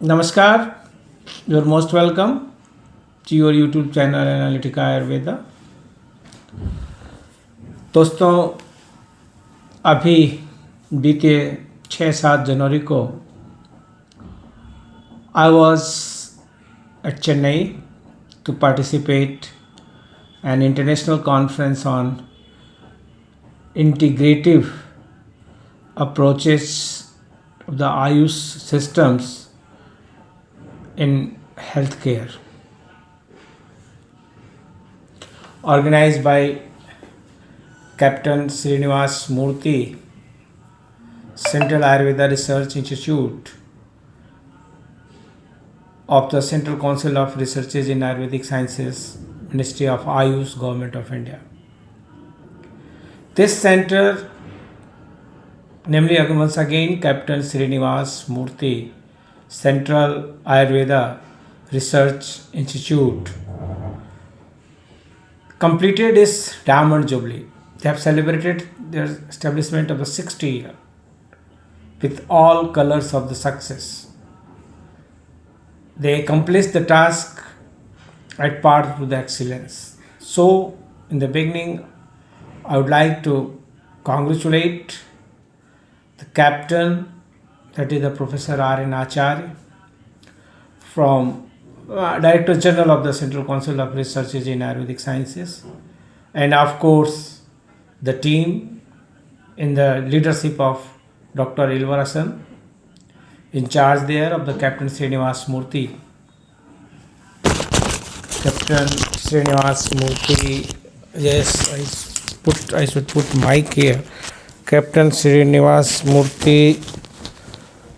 Namaskar, you're most welcome to your YouTube channel Analytica Ayurveda. दोस्तों अभी बीते 6-7 जनवरी को I was at Chennai to participate an international conference on integrative approaches of the Ayush systems in healthcare, organized by Captain Srinivas Murthy, Central Ayurveda Research Institute of the Central Council of Researches in Ayurvedic Sciences, Ministry of Ayush, Government of India. This center, namely once again Captain Srinivas Murthy, Central Ayurveda Research Institute, completed its Diamond Jubilee. They have celebrated their establishment of the 60th year with all colors of the success. They accomplished the task at par with excellence. So, in the beginning, I would like to congratulate the captain, that is the Professor R.N. Acharya, from Director General of the Central Council of Researches in Ayurvedic Sciences, and of course the team in the leadership of Dr. Ilvarasan, in charge there of the Captain Srinivas Murthy. Captain Srinivas Murthy, yes, I should put mic here. Captain Srinivas Murthy,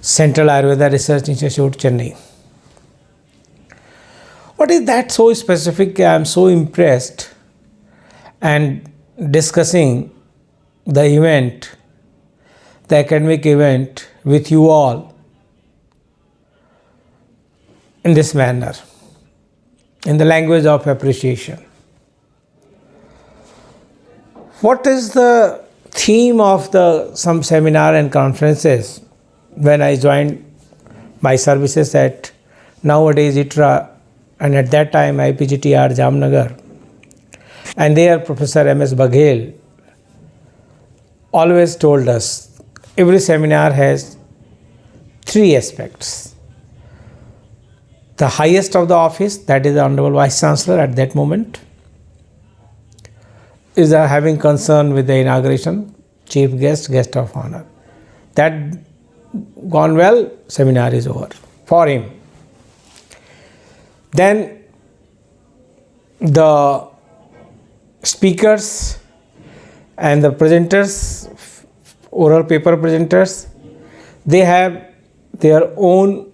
Central Ayurveda Research Institute, Chennai. What is that so specific? I am so impressed and discussing the event, the academic event with you all in this manner, in the language of appreciation. What is the theme of some seminar and conferences when I joined my services at nowadays ITRA and at that time IPGTR Jamnagar, and there Professor M.S. Baghel always told us every seminar has 3 aspects. The highest of the office, that is the Honorable Vice Chancellor at that moment, is having concern with the inauguration, chief guest, guest of honor. That gone well, seminar is over for him. Then the speakers and the presenters, oral paper presenters, they have their own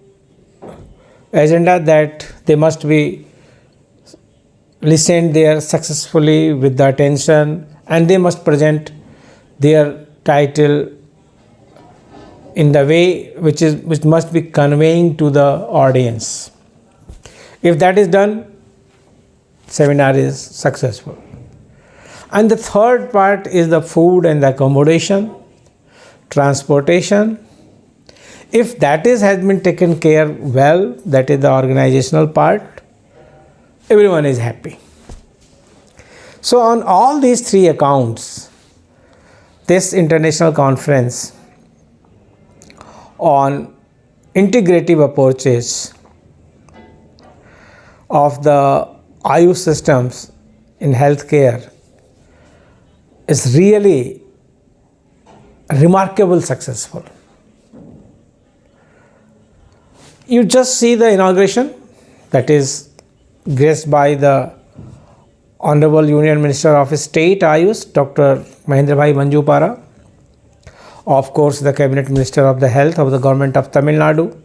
agenda that they must be listened there successfully with the attention, and they must present their title in the way which must be conveying to the audience. If that is done, seminar is successful. And the third part is the food and the accommodation, transportation. If that has been taken care well, that is the organizational part, everyone is happy. So on all these 3 accounts, this international conference on integrative approaches of the Ayush systems in healthcare is really remarkable successful. You just see the inauguration, that is graced by the Honorable Union Minister of State Ayush, Dr. Mahendra Bhai Manjupara, of course the Cabinet Minister of the Health of the Government of Tamil Nadu,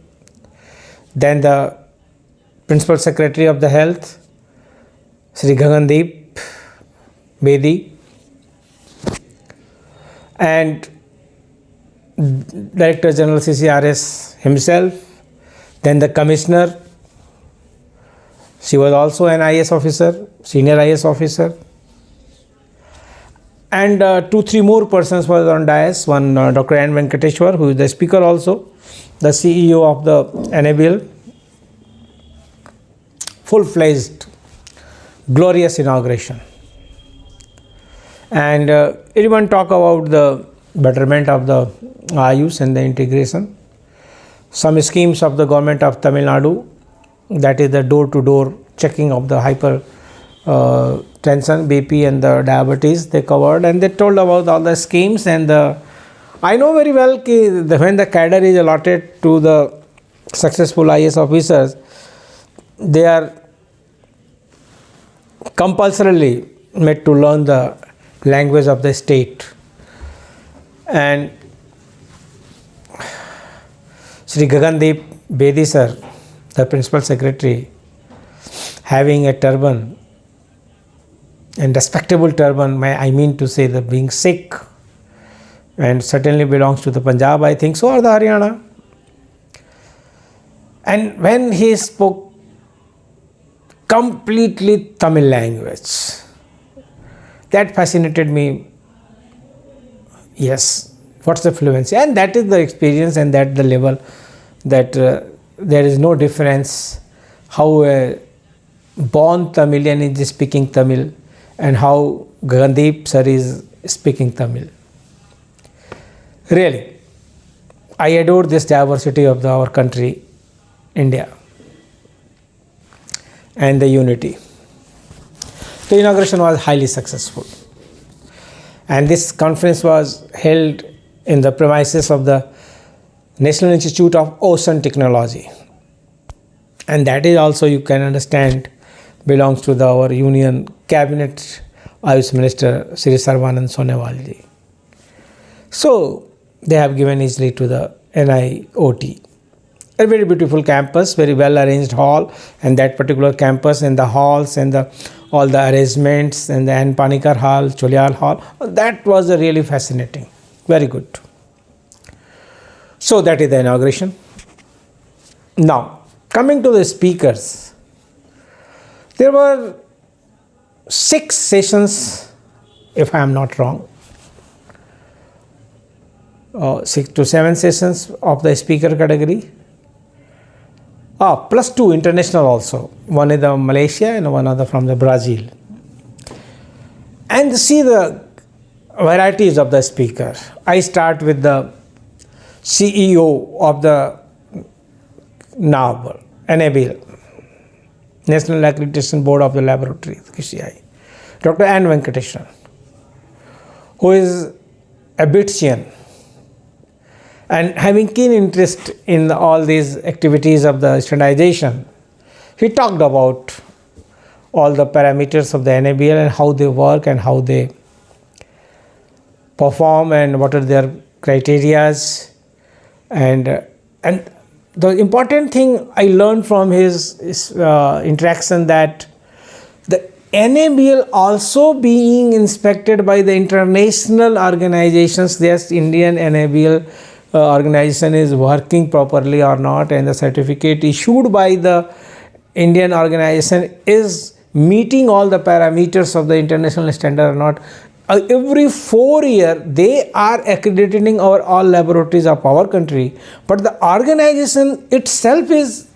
then the Principal Secretary of the Health, Sri Gagandeep Bedi, and Director General CCRAS himself, then the Commissioner, she was also an IAS officer, senior IAS officer, and 2-3 more persons were on dais. One Dr. N. Venkateshwar, who is the speaker also, the CEO of the NABL, full-fledged, glorious inauguration. And everyone talk about the betterment of the Ayush and the integration. Some schemes of the government of Tamil Nadu, that is the door-to-door checking of the hyper tension, BP and the diabetes, they covered, and they told about all the schemes. And I know very well when the cadre is allotted to the successful IAS officers, they are compulsorily made to learn the language of the state. And Sri Gagandeep Bedi sir, the principal secretary, having a turban, and respectable turban, I mean to say, the being Sikh, and certainly belongs to the Punjab, I think so, or the Haryana. And when he spoke completely Tamil language, that fascinated me. Yes, what's the fluency? And that is the experience, and that the level that there is no difference how a born Tamilian is speaking Tamil and how Gagandeep sir is speaking Tamil. Really, I adore this diversity of our country, India, and the unity. The inauguration was highly successful, and this conference was held in the premises of the National Institute of Ocean Technology, and that is also, you can understand, belongs to our Union Cabinet Ayush Minister Shri Sarvanand Sonewal ji. So they have given easily to the NIOT. A very beautiful campus, very well arranged hall, and that particular campus and the halls and all the arrangements and the N. Panikar Hall, Cholial Hall, that was really fascinating. Very good. So that is the inauguration. Now, coming to the speakers, there were 6 sessions, if I am not wrong, 6 to 7 sessions of the speaker category. Plus 2 international also. One is the Malaysia and one other from the Brazil. And see the varieties of the speaker. I start with the CEO of the NABL, National Accreditation Board of the Laboratory, KCI, Dr. N. Venkateshan, who is a Bitian and having keen interest in all these activities of the standardization. He talked about all the parameters of the NABL and how they work and how they perform and what are their criterias. And the important thing I learned from his interaction, that the NABL also being inspected by the international organizations. Yes, Indian NABL organization is working properly or not, and the certificate issued by the Indian organization is meeting all the parameters of the international standard or not. Every 4 years they are accrediting all laboratories of our country, but the organization itself is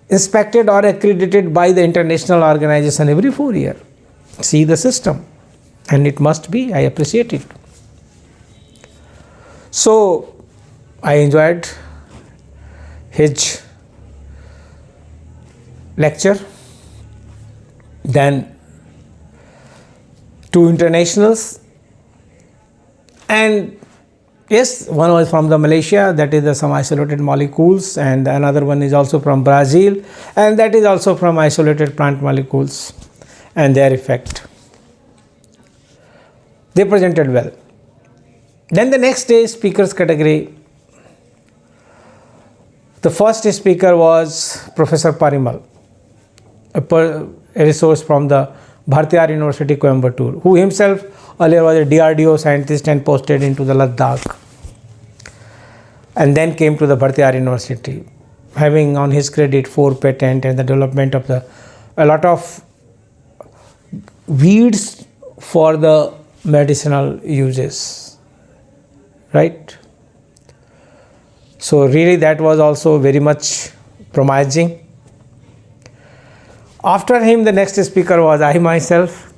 inspected or accredited by the international organization every 4 years. See the system, and it must be. I appreciate it. So I enjoyed his lecture. Then 2 internationals, and yes, one was from the Malaysia, that is some isolated molecules, and another one is also from Brazil, and that is also from isolated plant molecules and their effect. They presented well. Then the next day, speakers category. The first speaker was Professor Parimal, a resource from the Bhartiyar University, Coimbatore, who himself earlier was a DRDO scientist and posted into the Ladakh, and then came to the Bhartiyar University, having on his credit 4 patents and the development of a lot of weeds for the medicinal uses, right? So really that was also very much promising. After him, the next speaker was I myself.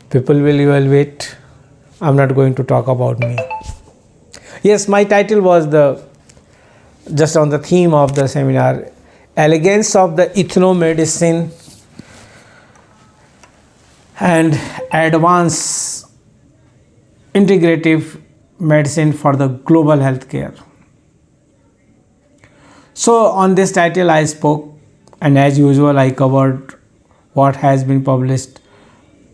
People will evaluate. I'm not going to talk about me. Yes, my title was just on the theme of the seminar, Elegance of the Ethnomedicine and Advanced Integrative Medicine for the Global Healthcare. So on this title I spoke, and as usual I covered what has been published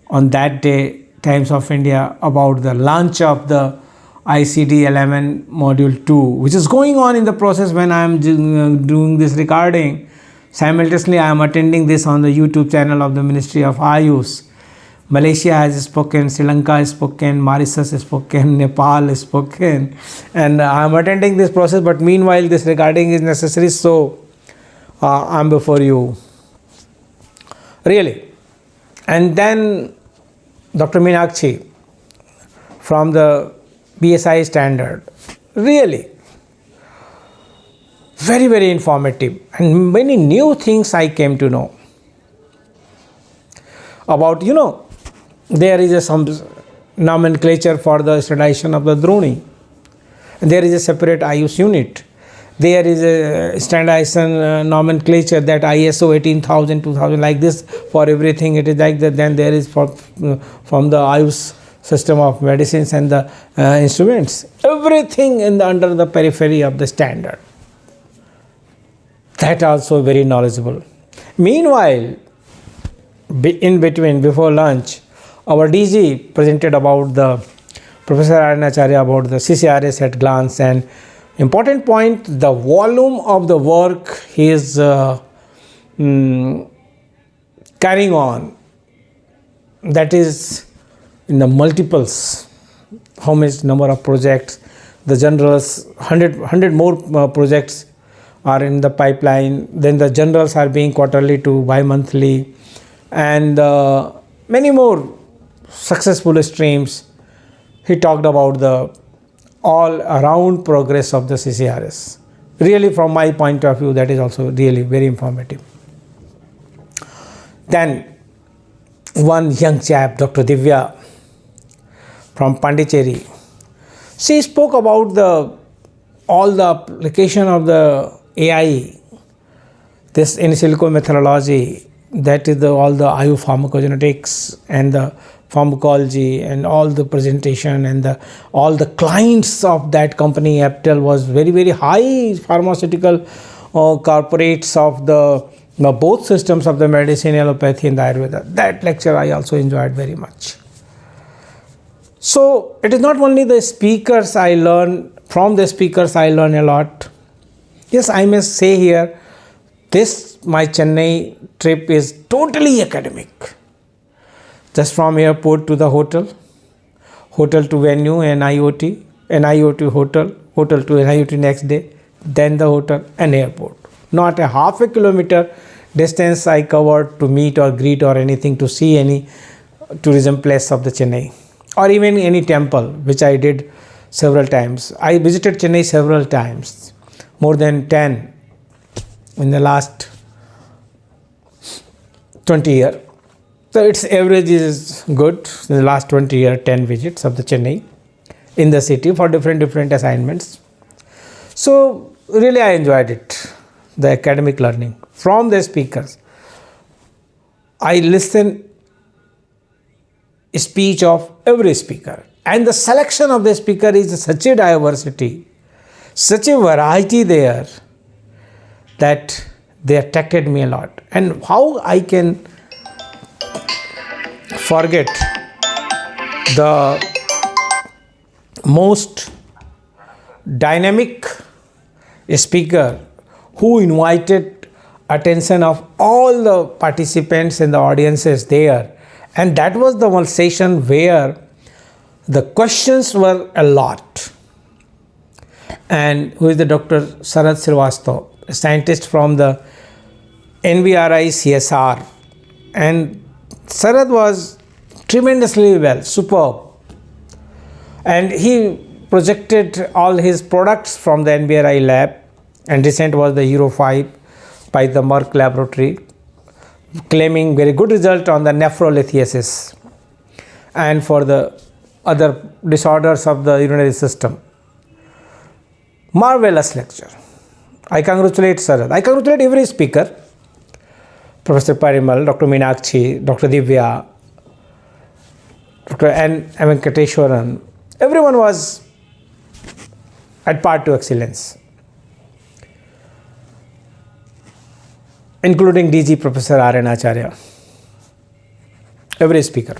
on that day, Times of India, about the launch of the ICD-11 Module 2, which is going on in the process when I am doing this recording. Simultaneously, I am attending this on the YouTube channel of the Ministry of Ayush. Malaysia has spoken, Sri Lanka has spoken, Mauritius has spoken, Nepal has spoken, and I am attending this process. But meanwhile, this recording is necessary, so I am before you. Really. And then Dr. Meenakshi from the BSI standard, really very, very informative, and many new things I came to know about, there is some nomenclature for the standardization of the Droni. There is a separate Ayush unit. There is a standardization nomenclature that ISO 18000, 2000, like this for everything. It is like that. Then there is from the Ayush system of medicines and the instruments. Everything under the periphery of the standard. That also very knowledgeable. Meanwhile, in between, before lunch, our DG presented about Professor Aranacharya about the CCRAS at glance, and important point, the volume of the work he is carrying on, that is in the multiples, how much number of projects, the generals, 100 more projects are in the pipeline, then the generals are being quarterly to bi-monthly, and many more successful streams. He talked about the all around progress of the CCRAS. Really, from my point of view, that is also really very informative. Then one young chap, Dr. Divya from Pondicherry, she spoke about all the application of the AI, this in silico methodology, that is all the IU pharmacogenetics and the pharmacology and all the presentation and all the clients of that company. Aptel was very, very high pharmaceutical corporates of the both systems of the medicine, allopathy and the Ayurveda. That lecture I also enjoyed very much. So it is not only the speakers I learn, from the speakers I learn a lot. Yes, I must say here, my Chennai trip is totally academic. Just from airport to the hotel to venue, NIOT hotel to NIOT next day, then the hotel and airport. Not a half a kilometer distance I covered to meet or greet or anything, to see any tourism place of the Chennai, or even any temple, which I did several times. I visited Chennai several times, more than 10 in the last 20 years. So its average is good. In the last 20 years, 10 visits of the Chennai in the city for different assignments. So really I enjoyed it, the academic learning from the speakers. I listen speech of every speaker, and the selection of the speaker is such a diversity, such a variety there, that they attracted me a lot. And how I can forget the most dynamic speaker who invited attention of all the participants and the audiences there. And that was the one session where the questions were a lot. And who is the Dr. Sarad Srivastava, a scientist from the NVRI CSR. And Sarad was tremendously well, superb. And he projected all his products from the NVRI lab, and recent was the Euro 5 by the Merck laboratory. claiming very good result on the nephrolithiasis and for the other disorders of the urinary system. Marvelous lecture. I congratulate Sarad. I congratulate every speaker. Professor Parimal, Dr. Meenakshi, Dr. Divya, Dr. N. Venkateshwaran. Everyone was at par to excellence, including DG Professor R. N. Acharya. Every speaker.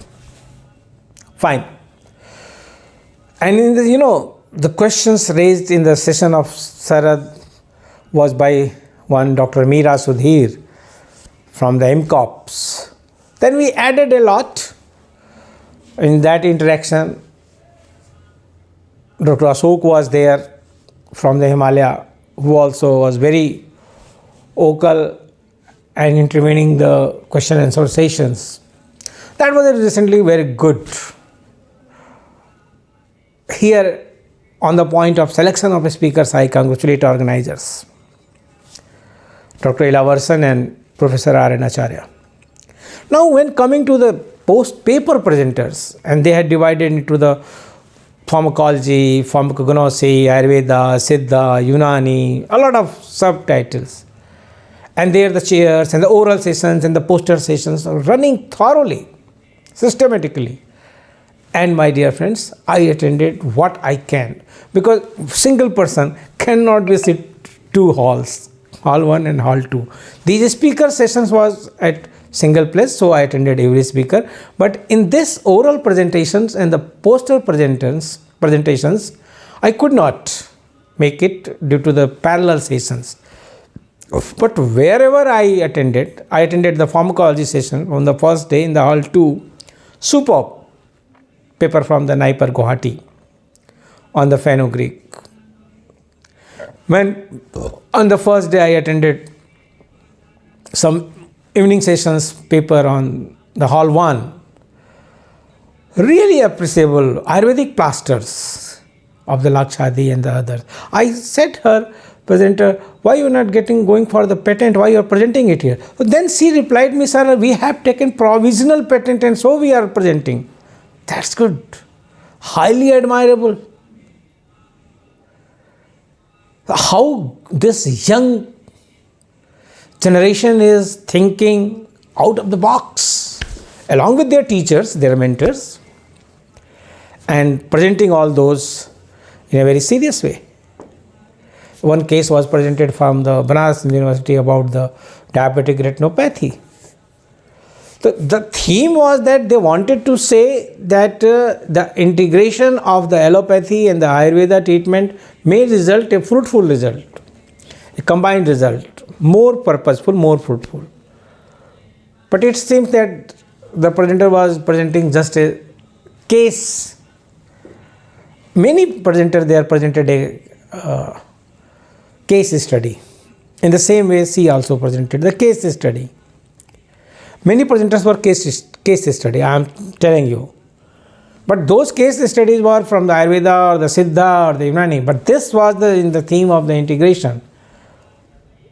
Fine. And in the, the questions raised in the session of Sarad was by one Dr. Meera Sudhir from the MCOPs. Then we added a lot in that interaction. Dr. Ashok was there from the Himalaya, who also was very vocal and intervening the question and answer sessions. That was recently very good. Here, on the point of selection of speakers, I congratulate organizers, Dr. Ila Varsan and Professor R. N. Acharya. Now, when coming to the post-paper presenters, and they had divided into the pharmacology, pharmacognosy, Ayurveda, Siddha, Unani, a lot of subtitles. And there the chairs and the oral sessions and the poster sessions are running thoroughly, systematically. And my dear friends, I attended what I can, because single person cannot visit two halls, hall 1 and hall 2. These speaker sessions was at single place, so I attended every speaker. But in this oral presentations and the poster presentations, I could not make it due to the parallel sessions. But wherever I attended the pharmacology session on the first day in the hall 2, superb paper from the Naipar Guwahati on the fenugreek. When on the first day I attended some evening sessions paper on the hall 1, really appreciable Ayurvedic plasters of the Lakshadi and the others. I said her, presenter, why you are not going for the patent, why you are presenting it here? Then she replied me, sir, we have taken provisional patent and so we are presenting. That's good. Highly admirable. How this young generation is thinking out of the box, along with their teachers, their mentors, and presenting all those in a very serious way. One case was presented from the Banaras University about the diabetic retinopathy. The theme was that they wanted to say that the integration of the allopathy and the Ayurveda treatment may result a fruitful result, a combined result, more purposeful, more fruitful. But it seems that the presenter was presenting just a case. Many presenters there presented a case study. In the same way, she also presented the case study. Many presenters were case study, I am telling you. But those case studies were from the Ayurveda or the Siddha or the Unani. But this was in the theme of the integration.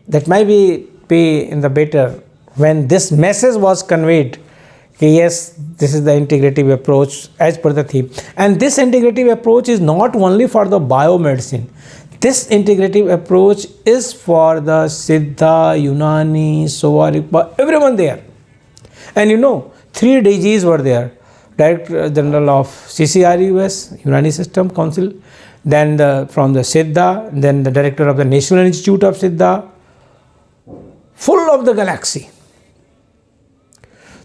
That might be in the better when this message was conveyed. Yes, this is the integrative approach as per the theme. And this integrative approach is not only for the biomedicine. This integrative approach is for the Siddha, Unani, Sovarikpa, everyone there. And 3 DGs were there. Director General of CCRAS, Unani System Council, then from the Siddha, then the Director of the National Institute of Siddha, full of the galaxy.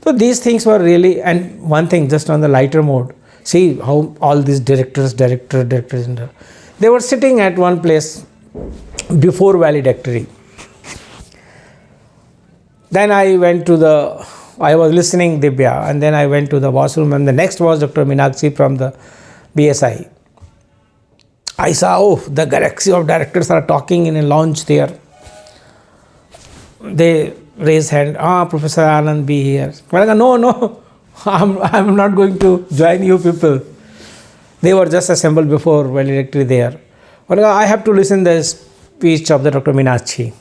So these things were really, and one thing just on the lighter mode, see how all these directors, they were sitting at one place before valedictory. Then I was listening Divya, and then I went to the washroom, and the next was Dr. Meenakshi from the BSI. I saw, the galaxy of directors are talking in a lounge there. They raised hand, Professor Anand be here. No, I'm not going to join you people. They were just assembled before valedictory there. I have to listen the speech of the Dr. Meenakshi,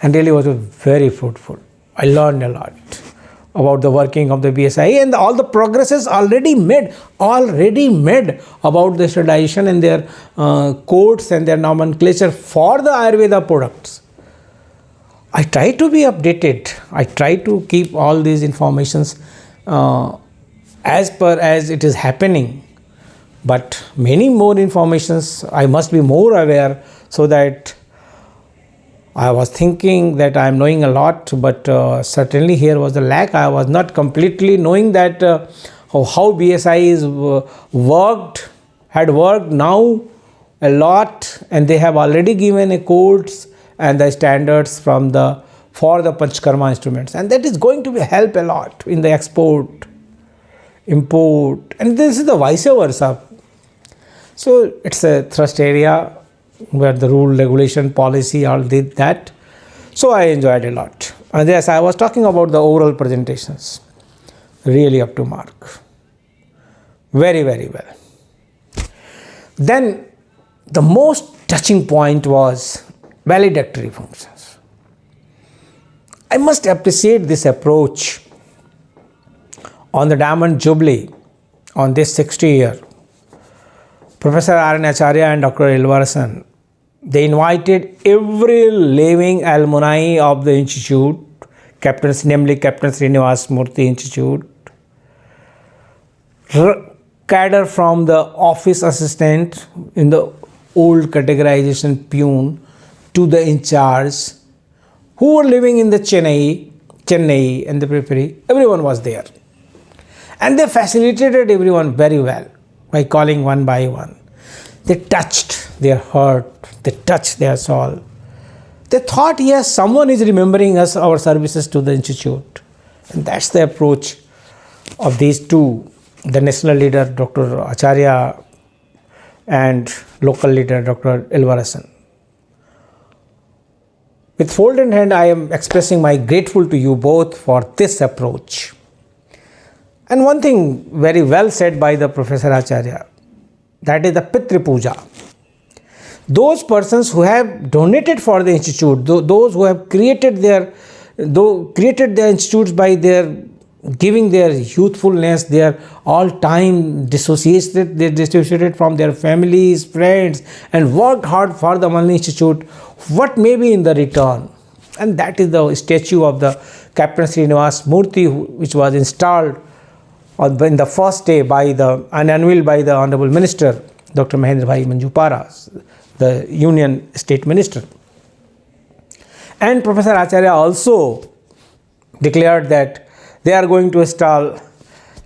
and really was very fruitful. I learned a lot. about the working of the BSI and all the progresses already made about the standardization and their codes and their nomenclature for the Ayurveda products. I try to be updated. I try to keep all these informations as per as it is happening. But many more informations, I must be more aware, so that I was thinking that I am knowing a lot, but certainly here was a lack. I was not completely knowing that how BSI is had worked now a lot, and they have already given a codes and the standards for the Panchkarma instruments, and that is going to help a lot in the export, import, and this is the vice versa. So it's a thrust area where the rule, regulation, policy all did that. So I enjoyed a lot. And yes, I was talking about the oral presentations, really up to mark, very, very well. Then the most touching point was valedictory functions. I must appreciate this approach on the Diamond Jubilee on this 60 year. Professor R.N. Acharya and Dr. Ilvarasan, they invited every living alumni of the institute, namely Captain Srinivas Murthy Institute, cadre from the office assistant in the old categorization peon to the in charge, who were living in the Chennai and the periphery. Everyone was there. And they facilitated everyone very well by calling one by one. They touched their heart, they touched their soul. They thought, yes, someone is remembering us, our services to the institute. And that's the approach of these two, the national leader, Dr. Acharya, and local leader, Dr. Ilvarasan. With folded hand, I am expressing my grateful to you both for this approach. And one thing very well said by the Professor Acharya, that is the Pitri Puja. Those persons who have donated for the institute, those who have created their institutes by their giving their youthfulness, their all time dissociated from their families, friends, and worked hard for the Malni Institute, what may be in the return? And that is the statue of the Captain Srinivas Murthy, which was installed in the first day and unveiled by the Honorable Minister, Dr. Mahendra Bhai Manjupara, the Union State Minister. And Professor Acharya also declared that they are going to install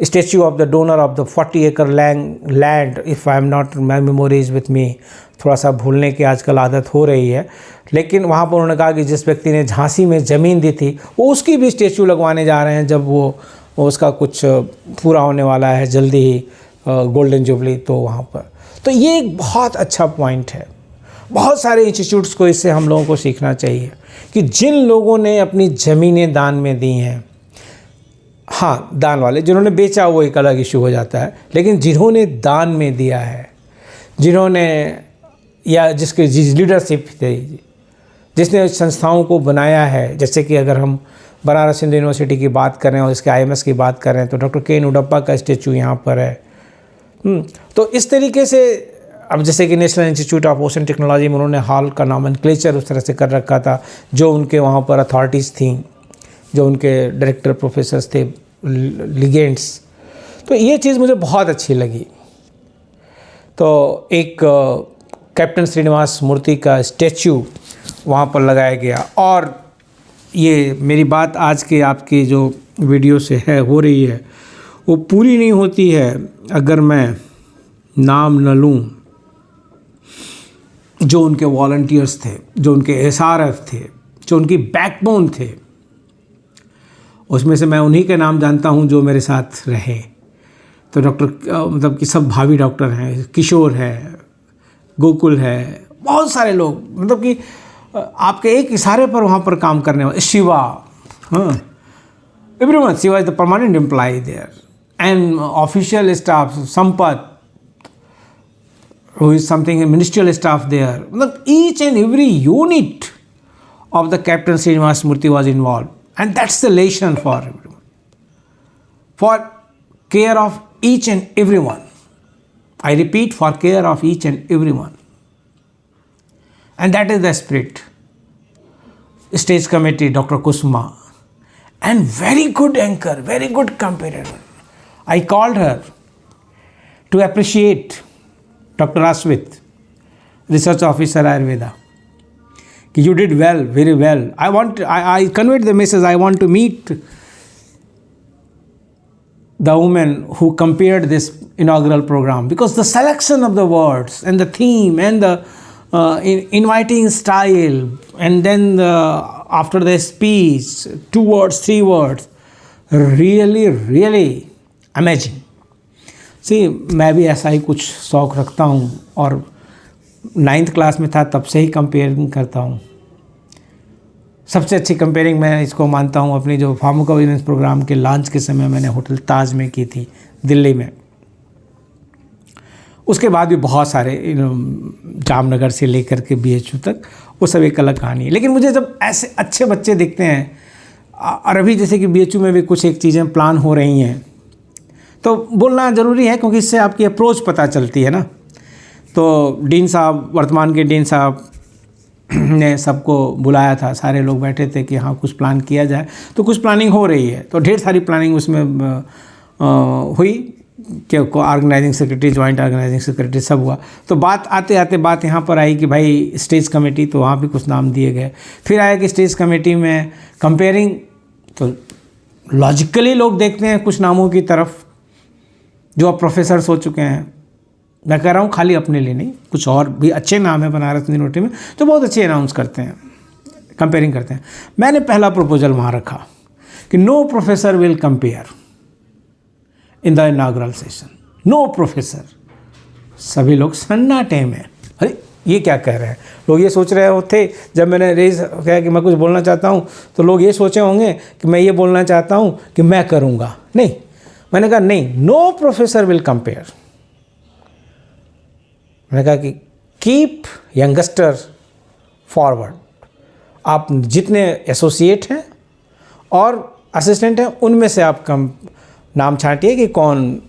a statue of the donor of the 40-acre land, if I am not, my memory is with me, थोड़ा सा भूलने की आजकल आदत हो रही है, लेकिन वहाँ पर उन्होंने कहा कि जिस व्यक्ति ने झांसी में ज़मीन दी थी वो उसकी भी स्टेचू लगवाने जा रहे हैं जब वो उसका कुछ पूरा होने वाला है जल्दी ही गोल्डन जुबली, तो वहाँ पर। तो ये एक बहुत अच्छा पॉइंट है। बहुत सारे इंस्टीट्यूट्स को इससे हम लोगों को सीखना चाहिए कि जिन लोगों ने अपनी ज़मीनें दान में दी हैं, हाँ दान वाले, जिन्होंने बेचा वो एक अलग इशू हो जाता है, लेकिन जिन्होंने दान में दिया है, जिन्होंने या जिसके लीडरशिप थे, जिसने संस्थाओं को बनाया है, जैसे कि अगर हम बनारस हिंदू यूनिवर्सिटी की बात करें और इसके IMS की बात करें तो डॉक्टर के उडप्पा का स्टेचू यहाँ पर है। तो इस तरीके से अब जैसे कि national institute of ocean technology में उन्होंने हॉल का नॉमेनक्लेचर उस तरह से कर रखा था, जो उनके वहाँ पर अथॉरिटीज़ थी, जो उनके डायरेक्टर प्रोफेसर्स थे, लिगेंड्स, तो ये चीज़ मुझे बहुत अच्छी लगी। तो एक कैप्टन श्रीनिवास मूर्ति का स्टैचू वहाँ पर लगाया गया। और ये मेरी बात आज के आपकी जो वीडियो से हो रही है वो पूरी नहीं होती है अगर मैं नाम न लूँ जो उनके वॉलंटियर्स थे, जो उनके SRF थे, जो उनकी बैकबोन थे। उसमें से मैं उन्हीं के नाम जानता हूँ जो मेरे साथ रहे। तो डॉक्टर मतलब कि सब भावी डॉक्टर हैं, किशोर है, गोकुल है, बहुत सारे लोग, मतलब कि आपके एक इशारे पर वहाँ पर काम करने वाले, शिवा, हाँ, everyone, Shiva is the permanent employee there, and official staff, Sampath, who is something ministerial staff there. Each and every unit of the Captain Srinivas Murthy was involved, and that's the lesson for everyone. for care of each and everyone. I repeat, for care of each and everyone. And that is the spirit. Stage committee, Dr. Kusma, and very good anchor, very good comparator. I called her to appreciate Dr. Aswit, Research Officer Ayurveda. You did well, very well. I conveyed the message, I want to meet the woman who compared this inaugural program, because the selection of the words and the theme and the inviting style, and then after the speech, 2 words, 3 words, really amazing. See, मैं भी ऐसा ही कुछ शौक रखता हूँ और 9th class में था तब से ही कंपेयरिंग करता हूँ. सबसे अच्छी कंपेयरिंग मैं इसको मानता हूँ अपनी जो फार्माकोविजिलेंस प्रोग्राम के लॉन्च के समय मैंने होटल ताज में की थी दिल्ली में. उसके बाद भी बहुत सारे जामनगर से लेकर के BHU तक, वो सब एक अलग कहानी है. लेकिन मुझे जब ऐसे अच्छे बच्चे दिखते हैं, और अभी जैसे कि BHU में भी कुछ एक चीज़ें प्लान हो रही हैं, तो बोलना ज़रूरी है क्योंकि इससे आपकी अप्रोच पता चलती है ना. तो डीन साहब, वर्तमान के डीन साहब ने सबको बुलाया था, सारे लोग बैठे थे कि हाँ कुछ प्लान किया जाए. तो कुछ प्लानिंग हो रही है, तो ढेर सारी प्लानिंग उसमें हुई कि organizing secretary, joint organizing secretary सब हुआ. तो बात आते बात यहाँ पर आई कि भाई स्टेज कमेटी, तो वहाँ भी कुछ नाम दिए गए. फिर आया कि स्टेज कमेटी में कंपेयरिंग, तो लॉजिकली लोग देखते हैं कुछ नामों की तरफ जो अब प्रोफेसर्स हो चुके हैं. मैं कह रहा हूँ खाली अपने लिए नहीं, कुछ और भी अच्छे नाम है बनारस यूनिवर्सिटी में जो बहुत अच्छे अनाउंस करते हैं, कंपेयरिंग करते हैं. मैंने पहला प्रपोजल वहाँ रखा कि no professor will compere in the inaugural session, no professor. सभी लोग सन्नाटे में, अरे ये क्या कह रहे हैं. लोग ये सोच रहे थे जब मैंने रेज कहा कि मैं कुछ बोलना चाहता हूँ, तो लोग ये सोचे होंगे कि मैं ये बोलना चाहता हूँ कि मैं करूँगा. नहीं, मैंने कहा नहीं, नो प्रोफेसर विल कंपेयर. मैंने कहा कि कीप यंगस्टर फॉरवर्ड. आप जितने एसोसिएट हैं और असिस्टेंट हैं उनमें से आप कम नाम छांटिए कि कौन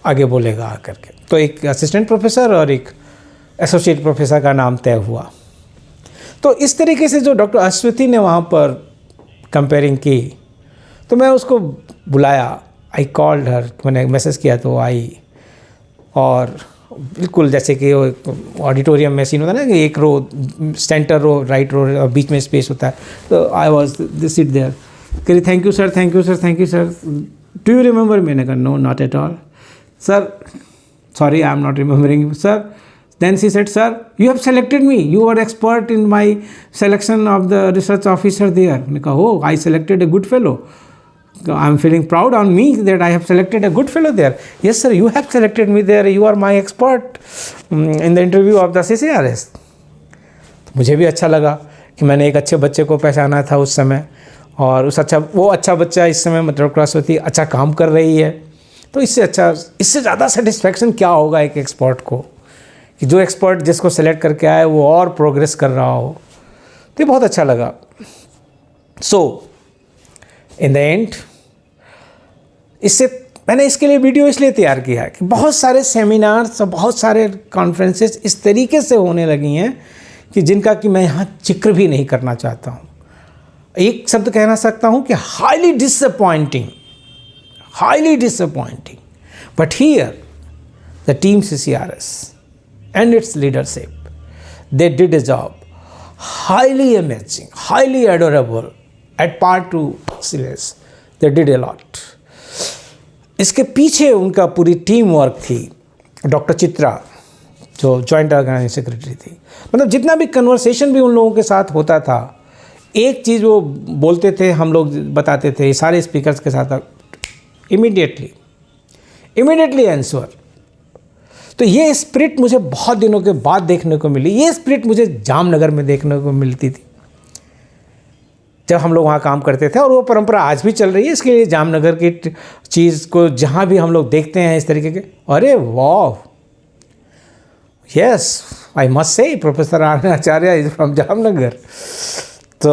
आगे बोलेगा आकर के. तो एक असिस्टेंट प्रोफेसर और एक एसोसिएट प्रोफेसर का नाम तय हुआ. तो इस तरीके से जो डॉक्टर अश्वती ने वहाँ पर कंपेयरिंग की, तो मैं उसको बुलाया. आई कॉल्ड हर, मैंने मैसेज किया तो आई, और बिल्कुल जैसे कि ऑडिटोरियम में सीन होता है ना कि एक रो, सेंटर रो, राइट रो और बीच में स्पेस होता है. तो I was this seat there. कह रही thank you sir, thank you sir, thank you sir, do you remember. मैंने कहा no, not at all sir, sorry I am not remembering you sir. Then she said, sir, you have selected me. You were expert in my selection of the research officer there. मैंने कहा, oh, I selected a good fellow. I'm feeling proud on me that I have selected a good fellow there. Yes, sir, you have selected me there. You are my expert in the interview of the CCRAS. तो मुझे भी अच्छा लगा कि मैंने एक अच्छे बच्चे को पहचाना था उस समय, और वो अच्छा बच्चा इस समय डॉक्टर अश्वती अच्छा काम कर रही है. तो इससे ज़्यादा सेटिस्फैक्शन क्या होगा एक एक्सपर्ट को, कि जो एक्सपर्ट जिसको सेलेक्ट करके आए वो और प्रोग्रेस कर रहा हो. तो ये बहुत अच्छा लगा. सो इन द एंड मैंने इसके लिए वीडियो इसलिए तैयार किया कि बहुत सारे सेमिनार्स और बहुत सारे कॉन्फ्रेंसेस इस तरीके से होने लगी हैं कि जिनका कि मैं यहाँ जिक्र भी नहीं करना चाहता हूँ. एक शब्द कहना सकता हूँ कि highly disappointing. But here the team CCRAS and its leadership, they did a job highly amazing, highly adorable at part 2 syllabus. They did a lot. इसके पीछे उनका पूरी टीम वर्क थी. डॉक्टर चित्रा जो जॉइंट ऑर्गेनाइजिंग सेक्रेटरी थी, मतलब जितना भी कन्वर्सेशन भी उन लोगों के साथ होता था, एक चीज़ वो बोलते थे, हम लोग बताते थे सारे स्पीकर्स के साथ, इमीडिएटली आंसर. तो ये स्पिरिट मुझे बहुत दिनों के बाद देखने को मिली. ये स्पिरिट मुझे जामनगर में देखने को मिलती थी जब हम लोग वहाँ काम करते थे, और वो परंपरा आज भी चल रही है. इसके लिए जामनगर की चीज़ को जहाँ भी हम लोग देखते हैं इस तरीके के, अरे वाह, yes I must say professor Acharya is from Jamnagar. तो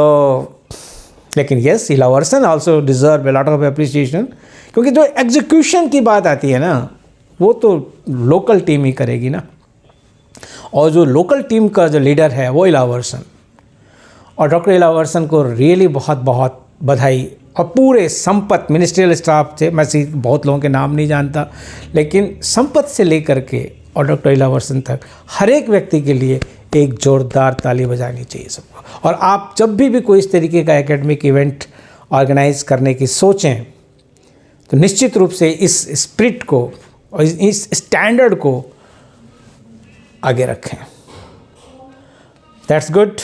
लेकिन येस, इलावर्सन also deserve a lot of appreciation, क्योंकि जो एग्जीक्यूशन की बात आती है ना, वो तो लोकल टीम ही करेगी ना, और जो लोकल टीम का जो लीडर है वो इलावर्सन, और डॉक्टर इलावर्सन को रियली बहुत बहुत बधाई। और पूरे संपत मिनिस्ट्रियल स्टाफ से, मैं बहुत लोगों के नाम नहीं जानता, लेकिन संपत से लेकर के और डॉक्टर इलावर्सन तक हर एक व्यक्ति के लिए एक जोरदार ताली बजानी चाहिए सबको। और आप जब भी कोई इस तरीके का एकेडमिक इवेंट ऑर्गेनाइज करने की सोचें, तो निश्चित रूप से इस स्पिरिट को और इस स्टैंडर्ड को आगे रखें। That's good.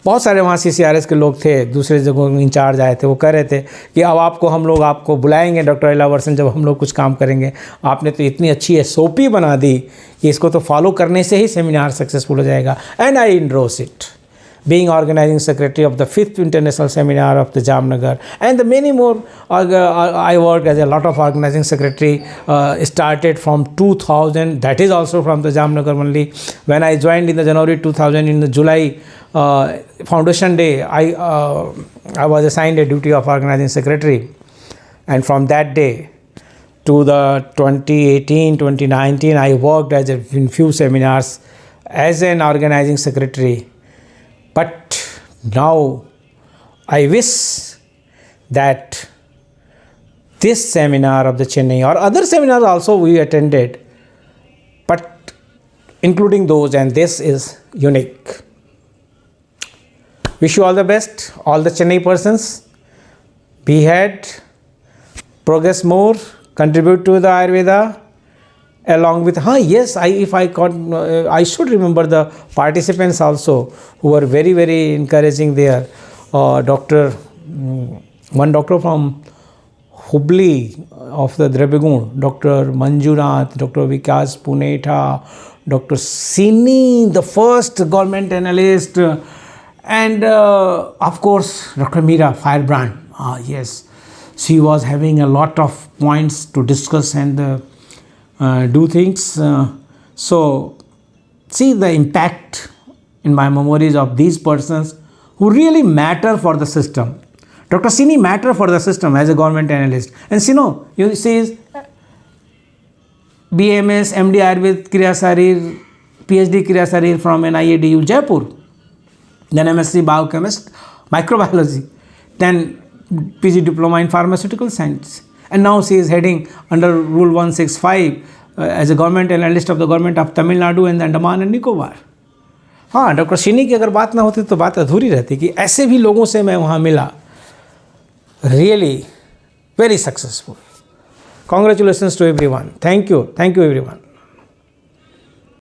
बहुत सारे वहाँ CCRAS के लोग थे, दूसरे जगहों में इंचार्ज आए थे, वो कह रहे थे कि अब हम लोग आपको बुलाएंगे डॉक्टर इलावर्सन, जब हम लोग कुछ काम करेंगे। आपने तो इतनी अच्छी SOP बना दी कि इसको तो फॉलो करने से ही सेमिनार सक्सेसफुल हो जाएगा। And I endorse it, being organizing secretary of the 5th International Seminar of the Jamnagar, and the many more. I worked as a lot of organizing secretary, started from 2000, that is also from the Jamnagar only. When I joined in the January 2000, in the July Foundation Day, I was assigned a duty of organizing secretary, and from that day to the 2018, 2019, I worked as in few seminars as an organizing secretary. But now I wish that this seminar of the Chennai or other seminars also we attended, but including those, and this is unique. Wish you all the best, all the Chennai persons. Be ahead, progress more, contribute to the Ayurveda. Along with, I should remember the participants also who were very, very encouraging there. One doctor from Hubli of the Drabigun, Dr. Manjunath, Dr. Vikas Punetha, Dr. Sini, the first government analyst, and of course Dr. Meera Firebrand. Yes, she was having a lot of points to discuss and do things. So see the impact in my memories of these persons who really matter for the system. Dr. Sini matter for the system as a government analyst, and you see BMS, MD Ayurved Kriya Sharir, PhD Kriya Sharir from NIADU Jaipur, then MSc Biochemist Microbiology, then PG Diploma in Pharmaceutical Science, and now she is heading under Rule 165 as a government analyst of the government of Tamil Nadu and Andaman and Nicobar. हाँ, doctor सिनी की अगर बात ना होती तो बात अधूरी रहती कि ऐसे भी लोगों से मैं वहाँ मिला. Really very successful. Congratulations to everyone. Thank you everyone.